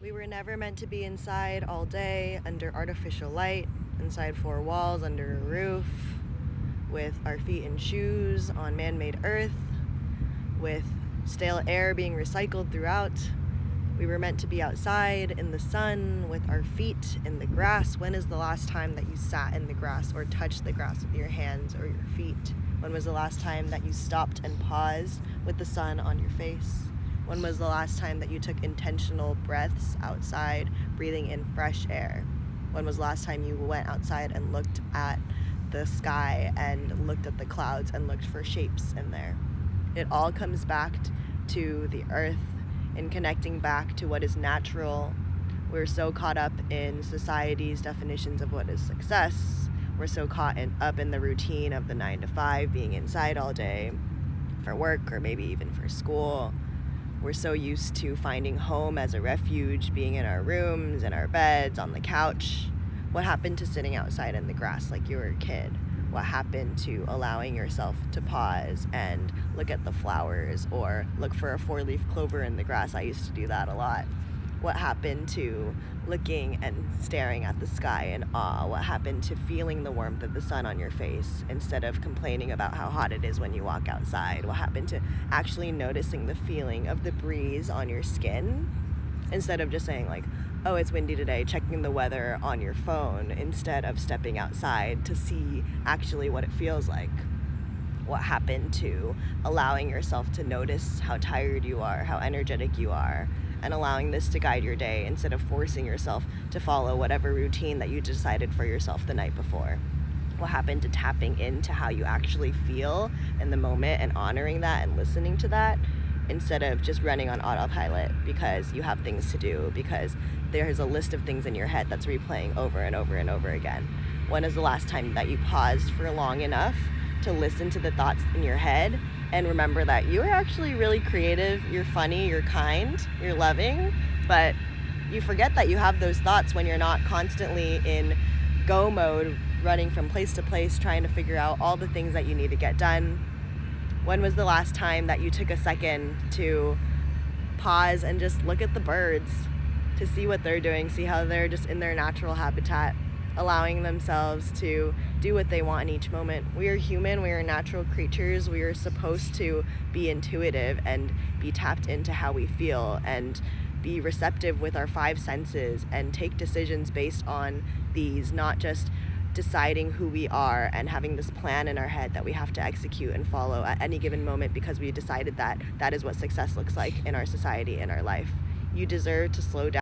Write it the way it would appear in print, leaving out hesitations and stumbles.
We were never meant to be inside all day, under artificial light, inside four walls, under a roof, with our feet in shoes on man-made earth, with stale air being recycled throughout. We were meant to be outside in the sun with our feet in the grass. When is the last time that you sat in the grass or touched the grass with your hands or your feet? When was the last time that you stopped and paused with the sun on your face? When was the last time that you took intentional breaths outside, breathing in fresh air? When was the last time you went outside and looked at the sky and looked at the clouds and looked for shapes in there? It all comes back to the earth and connecting back to what is natural. We're so caught up in society's definitions of what is success. We're so caught up in the routine of the 9 to 5, being inside all day for work or maybe even for school. We're so used to finding home as a refuge, being in our rooms, in our beds, on the couch. What happened to sitting outside in the grass like you were a kid? What happened to allowing yourself to pause and look at the flowers or look for a 4-leaf clover in the grass? I used to do that a lot. What happened to looking and staring at the sky in awe? What happened to feeling the warmth of the sun on your face instead of complaining about how hot it is when you walk outside? What happened to actually noticing the feeling of the breeze on your skin instead of just saying like, oh, it's windy today, checking the weather on your phone instead of stepping outside to see actually what it feels like? What happened to allowing yourself to notice how tired you are, how energetic you are, and allowing this to guide your day instead of forcing yourself to follow whatever routine that you decided for yourself the night before? What happened to tapping into how you actually feel in the moment and honoring that and listening to that instead of just running on autopilot because you have things to do, because there's a list of things in your head that's replaying over and over and over again? When is the last time that you paused for long enough to listen to the thoughts in your head and remember that you are actually really creative, you're funny, you're kind, you're loving, but you forget that you have those thoughts when you're not constantly in go mode, running from place to place, trying to figure out all the things that you need to get done? When was the last time that you took a second to pause and just look at the birds, to see what they're doing, see how they're just in their natural habitat, allowing themselves to do what they want in each moment? We are human, we are natural creatures, we are supposed to be intuitive and be tapped into how we feel and be receptive with our 5 senses and take decisions based on these, not just deciding who we are and having this plan in our head that we have to execute and follow at any given moment because we decided that that is what success looks like in our society, in our life. You deserve to slow down.